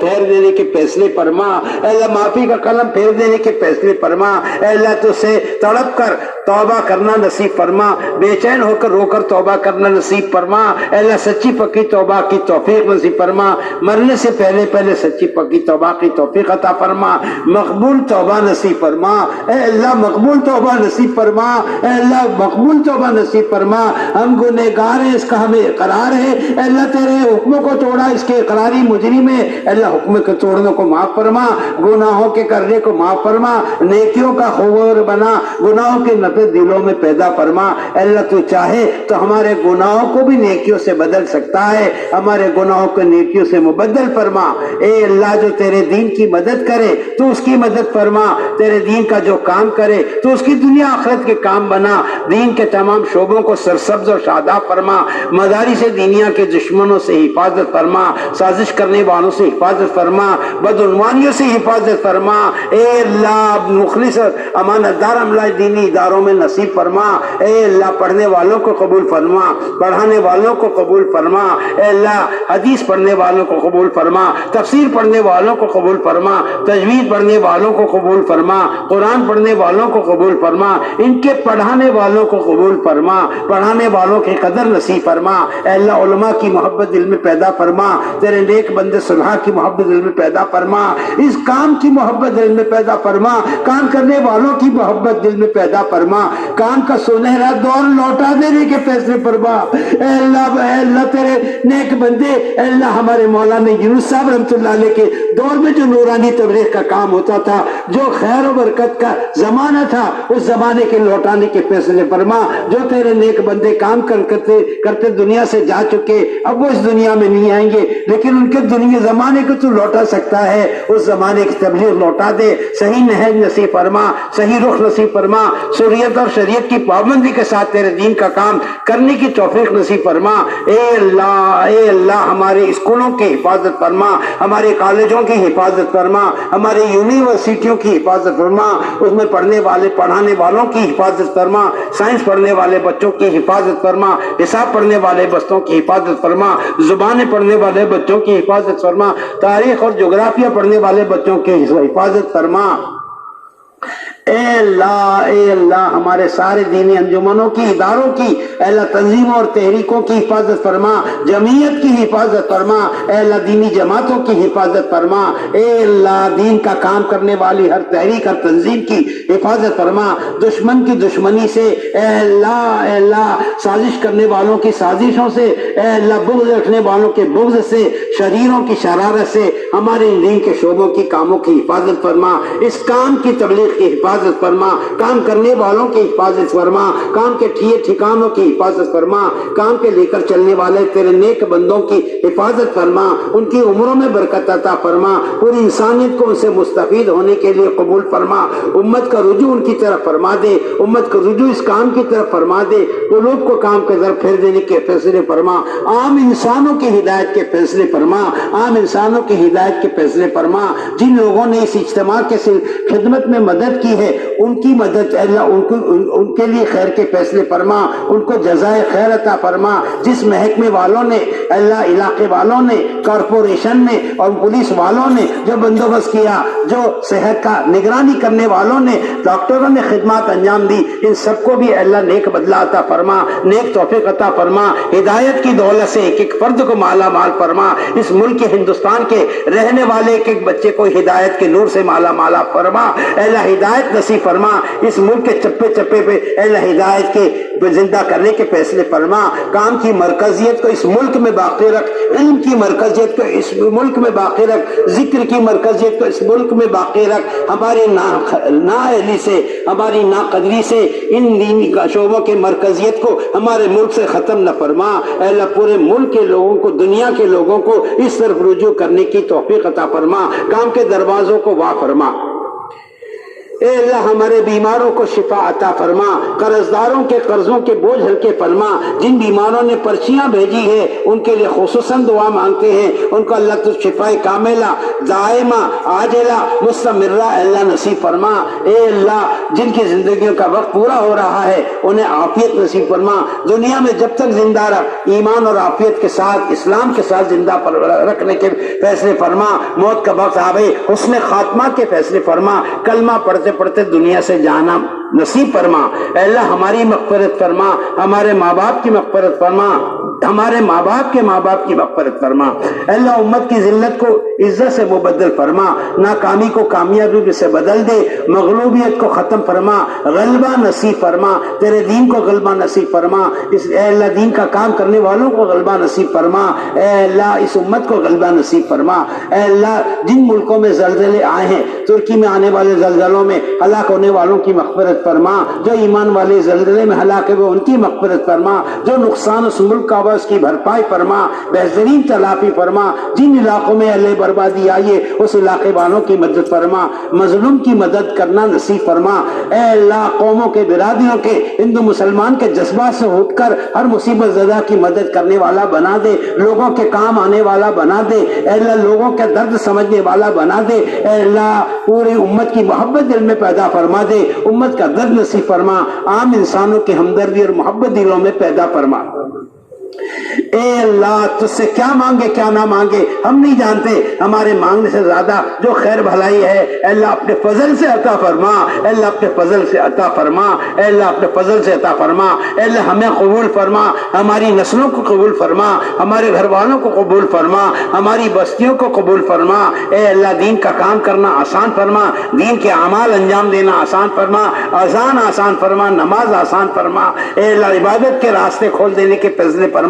پھیر دینے کے فیصلے فرما، اے اللہ معافی کا قلم پھیر دینے کے فیصلے فرما، اے اللہ تجھ سے تڑپ کر توبہ کرنا نصیب فرما، بے چین ہو کر رو کر توبہ کرنا نصیب فرما، اے اللہ سچی پکی توبہ کی توفیق نصیب فرما، مرنے سے پہلے پہلے سچی پکی توبہ کی توفیق عطا فرما، مقبول توبہ نصیب فرما، اے اللہ مقبول توبہ نصیب فرما، اے اللہ مقبول توبہ نصیب فرما۔ ہم گنہگار ہیں، اس کا ہمیں اقرار ہے، اے اللہ تیرے حکموں کو توڑا اس کے اقراری مجرم ہے، اے اللہ حکم کے توڑنے کو معاف فرما، گناہوں کے کرنے کو معاف فرما، نیکیوں کا خوار بنا، گناہوں کے نفع دلوں میں پیدا فرما، اے اللہ تو چاہے تو ہمارے گناہوں کو بھی نیکیوں سے بدل سکتا ہے، ہمارے گناہوں کو نیکیوں سے مبدل فرما، اے اللہ جو تیرے دین کی مدد کرے تو اس کی مدد فرما، تیرے دین کا جو کام کرے تو اس کی دنیا آخرت کے کام بنا، دین کے تمام شعبوں کو سرسبز اور شاداب فرما، مدارس دینیا کے دشمنوں سے حفاظت فرما، سازش کرنے والوں سے حفاظت فرما، بدعنوانیوں سے حفاظت فرما، اے اللہ مخلص امانت دار عملہ دینی اداروں میں نصیب فرما، اے اللہ پڑھنے والوں کو قبول فرما، پڑھانے والوں کو قبول فرما، اے اللہ حدیث پڑھنے والوں کو قبول فرما، تفسیر پڑھنے والوں کو قبول فرما، تجوید پڑھنے والوں کو قبول فرما، قرآن پڑھنے والوں کو قبول فرما، ان کے پڑھانے والوں کو قبول فرما، پڑھانے والوں کی قدر نصیب فرما، اے اللہ علماء کی محبت دل میں پیدا فرما، تیرے نیک بندے صلحاء کی محبت دل میں پیدا فرما، اس کام کی محبت دل میں پیدا فرما، کام کرنے والوں کی محبت دل میں پیدا فرما، کام کا سنہرا دور لوٹا دینے کے فیصلے فرما، اے اللہ تیرے نیک بندے، اے اللہ ہمارے مولانا یونس صاحب رحمۃ اللہ علیہ کے دور میں جو نورانی تبلیغ کا کام ہوتا تھا، جو خیر و برکت کا زمانہ تھا، اس زمانے کے لوٹانے کے فیصلے فرما، جو تیرے نیک بندے کام کرتے دنیا سے جا چکے، اب وہ اس دنیا میں نہیں آئیں گے، لیکن ان کے دنیا زمانے کو تو لوٹا سکتا ہے، اس زمانے کی تبلیغ لوٹا دے، صحیح نہج نصیب فرما، صحیح رخ نصیب فرما، شریعت اور شریعت کی پابندی کے ساتھ تیرے دین کا کام کرنے کی توفیق نصیب فرما، اے اللہ ہمارے اسکولوں کی حفاظت فرما، ہمارے کالجوں کی حفاظت فرما، ہمارے یونیورسٹیوں کی حفاظت فرما، اس میں پڑھانے والوں کی حفاظت فرما، سائنس پڑھنے والے بچوں کی حفاظت فرما، حساب پڑھنے والے بچوں کی حفاظت فرما، زبانیں پڑھنے والے بچوں کی حفاظت فرما، تاریخ اور جغرافیہ پڑھنے والے بچوں کی حفاظت فرما، اے اللہ ہمارے سارے دینی انجمنوں کی، اداروں کی، اے اللہ تنظیموں اور تحریکوں کی حفاظت فرما، جمعیت کی حفاظت فرما، اے اللہ دینی جماعتوں کی حفاظت فرما، اے اللہ دین کا کام کرنے والی ہر تحریک اور تنظیم کی حفاظت فرما، دشمن کی دشمنی سے، اے اللہ سازش کرنے والوں کی سازشوں سے، اے اللہ بغض رکھنے والوں کے بغض سے، شریروں کی شرارت سے ہمارے دین کے شعبوں کی کاموں کی حفاظت فرما، اس کام کی تبلیغ کی حفاظت فرما، کام کرنے والوں کی حفاظت فرما، کام کے ٹھکانوں کی حفاظت فرما، کام کے لے کر چلنے والے تیرے نیک بندوں کی حفاظت فرما، ان کی عمروں میں برکت عطا فرما، پوری انسانیت کو ان سے مستفید ہونے کے لیے قبول فرما، امت کا رجوع ان کی طرف فرما دے، امت کا رجوع اس کام کی طرف فرما دے، قلوب کو کام کے طرف پھیر دینے کے فیصلے فرما، عام انسانوں کی ہدایت کے فیصلے فرما، عام انسانوں کی ہدایت کے فیصلے فرما، جن لوگوں نے اس اجتماع کے خدمت میں مدد کی ہے ان کی مدد، اللہ ان کے لیے خیر کے فیصلے فرما، ان کو جزائے خیر عطا فرما، جس محکمے والوں نے، اللہ علاقے والوں نے، کارپوریشن نے اور پولیس والوں نے جو بندوبست کیا، جو صحت کا نگرانی کرنے والوں نے، ڈاکٹروں نے خدمات انجام دی، ان سب کو بھی اللہ نیک بدلہ عطا فرما، نیک توفیق عطا فرما، ہدایت کی دولت سے ایک ایک فرد کو مالا مال فرما، اس ملک ہندوستان کے رہنے والے ایک ایک بچے کو ہدایت کے نور سے مالا مالا فرما، اللہ ہدایت نصیب فرما، اس ملک کے چپے چپے پہ اللہ ہدایت کے زندہ کرنے کے فیصلے فرما، کام کی مرکزیت کو اس ملک میں باقی رکھ، علم کی مرکزیت کو اس ملک میں باقی رکھ، ذکر کی مرکزیت کو اس ملک میں باقی رکھ، ہماری نااہلی سے، ہماری ناقدری سے ان دینی شعبوں کے مرکزیت کو ہمارے ملک سے ختم نہ فرما، اے اللہ پورے ملک کے لوگوں کو، دنیا کے لوگوں کو اس طرف رجوع کرنے کی توفیق عطا فرما، کام کے دروازوں کو وا فرما، اے اللہ ہمارے بیماروں کو شفا عطا فرما، قرضداروں کے قرضوں کے بوجھ ہلکے فرما، جن بیماروں نے پرچیاں بھیجی ہے ان کے لیے خصوصاً دعا مانگتے ہیں، ان کو اللہ تو شفا کاملہ دائمہ عاجلہ مستمرہ اللہ نصیب فرما۔ اے اللہ جن کی زندگیوں کا وقت پورا ہو رہا ہے انہیں عافیت نصیب فرما، دنیا میں جب تک زندہ رکھ، ایمان اور عافیت کے ساتھ اسلام کے ساتھ زندہ رکھنے کے فیصلے فرما، موت کا وقت آوے حسن خاتمہ کے فیصلے فرما، کلمہ پڑھتے پڑھتے دنیا سے جانا نصیب فرما۔ اے اللہ ہماری مغفرت فرما، ہمارے ماں باپ کی مغفرت فرما، ہمارے ماں باپ کے ماں باپ کی مغفرت فرما۔ اے اللہ امت کی ذلت کو عزت سے مبدل فرما، ناکامی کو کامیابی سے بدل دے، مغلوبیت کو ختم فرما، غلبہ نصیب فرما، تیرے دین کو غلبہ نصیب فرما، اے اللہ دین کا کام کرنے والوں کو غلبہ نصیب فرما، اے اللہ اس امت کو غلبہ نصیب فرما۔ اے اللہ جن ملکوں میں زلزلے آئے ہیں، ترکی میں آنے والے زلزلوں میں ہلاک ہونے والوں کی مغفرت فرما، جو ایمان والے زلزلے میں ہلاک ہوئے ان کی مغفرت فرما، جو نقصان اس ملک کا ہوا اس کی بھرپائی فرما، بہترین تلافی فرما، جن علاقوں میں اہل بربادی آئی ہے اس علاقے والوں کی مدد فرما، مظلوم کی مدد کرنا نصیب فرما۔ اے اللہ قوموں کے برادریوں کے ہندو مسلمان کے جذبات سے اٹھ کر ہر مصیبت زدہ کی مدد کرنے والا بنا دے، لوگوں کے کام آنے والا بنا دے، اے اللہ لوگوں کے درد سمجھنے والا بنا دے، اے اللہ پوری امت کی محبت دل میں پیدا فرما دے، امت کا درد نصیب فرما، عام انسانوں کی ہمدردی اور محبت دلوں میں پیدا فرما۔ اے اللہ تجھ سے کیا مانگے کیا نہ مانگے ہم نہیں جانتے، ہمارے مانگنے سے زیادہ جو خیر بھلائی ہے اے اللہ اپنے فضل سے عطا فرما، اے اللہ اپنے فضل سے عطا فرما، اے اللہ اپنے فضل سے عطا فرما، اے اللہ ہمیں قبول فرما، ہماری نسلوں کو قبول فرما، ہمارے گھر والوں کو قبول فرما، ہماری بستیوں کو قبول فرما، اے اللہ دین کا کام کرنا آسان فرما، دین کے اعمال انجام دینا آسان فرما، اذان آسان فرما، نماز آسان فرما، اے اللہ عبادت کے راستے کھول دینے کے فیصلے فرما،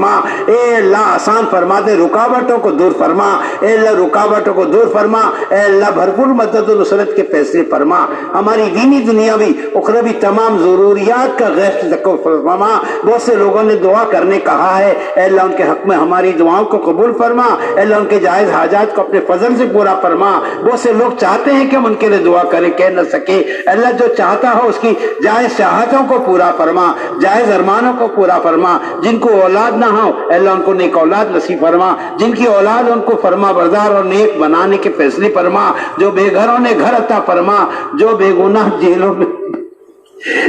اے اللہ آسان فرما دے، رکاوٹوں کو دور فرما، اے اللہ رکاوٹوں کو دور فرما، اے اللہ بھرپور مدد و نصرت کے فیصلے فرما، ہماری دینی دنیاوی اخروی تمام ضروریات کا غیب سے فرما۔ بہت سے لوگوں نے دعا کرنے کہا ہے، اے اللہ ان کے حق میں ہماری دعاؤں کو قبول فرما، اے اللہ ان کے جائز حاجات کو اپنے فضل سے پورا فرما۔ بہت سے لوگ چاہتے ہیں کہ ہم ان کے لیے دعا کریں، کہہ نہ سکے، اے اللہ جو چاہتا ہو اس کی جائز چاہتوں کو پورا فرما، جائز ارمانوں کو پورا فرما، جن کو اولاد نہ ہو اے اللہ ان کو نیک اولاد نصیب فرما، جن کی اولاد ان کو فرما بردار اور نیک بنانے کے فیصلے فرما، جو بے گھروں نے گھر عطا فرما، جو بے گناہ جیلوں میں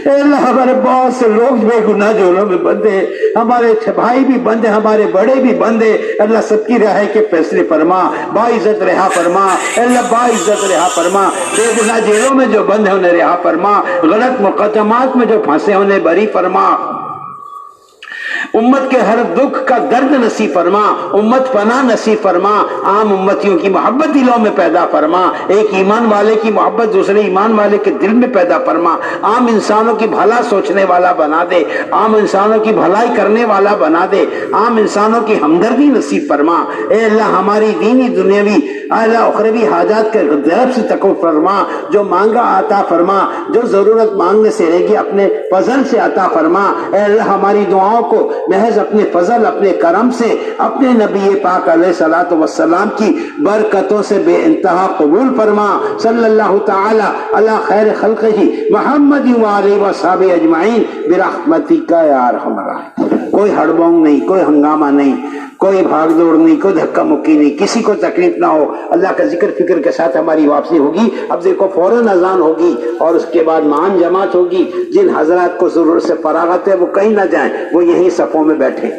اے اللہ ہمارے بہت سے لوگ بے گناہ جیلوں میں بندے ہیں، ہمارے بھائی بھی بندے، ہمارے بڑے بھی بندے، اللہ سب کی رہائی کے فیصلے فرما، باعزت رہا فرما، اے اللہ باعزت رہا فرما، بے گناہ جیلوں میں جو بند ہیں انہیں رہا فرما، غلط مقدمات میں جو پھنسے انہیں بری فرما، امت کے ہر دکھ کا درد نصیب فرما، امت پناہ نصیب فرما، عام امتیوں کی محبت دلوں میں پیدا فرما، ایک ایمان والے کی محبت دوسرے ایمان والے کے دل میں پیدا فرما، عام انسانوں کی بھلا سوچنے والا بنا دے، عام انسانوں کی بھلائی کرنے والا بنا دے، عام انسانوں کی ہمدردی نصیب فرما، اے اللہ ہماری دینی دنیاوی اعلیٰ اخروی حاجات کے غیب سے تقوی فرما، جو مانگا عطا فرما، جو ضرورت مانگنے سے رہے گی اپنے فضل سے عطا فرما، اے اللہ ہماری دعاؤں کو محض اپنے فضل اپنے کرم سے اپنے نبی پاک علیہ الصلوۃ والسلام کی برکتوں سے بے انتہا قبول فرما، صلی اللہ تعالی علی خیر خلقہ محمد وآلہ وصحبہ اجمعین برحمتک یا ارحم الراحمین۔ کوئی ہڑبونگ نہیں، کوئی ہنگامہ نہیں، کوئی بھاگ دوڑ نہیں، کوئی دھکا مکی نہیں، کسی کو تکلیف نہ ہو، اللہ کا ذکر فکر کے ساتھ ہماری واپسی ہوگی۔ اب دیکھو فوراً اذان ہوگی اور اس کے بعد معان جماعت ہوگی، جن حضرات کو ضرورت سے فراغت ہے وہ کہیں نہ جائیں، وہ یہیں صفوں میں بیٹھے۔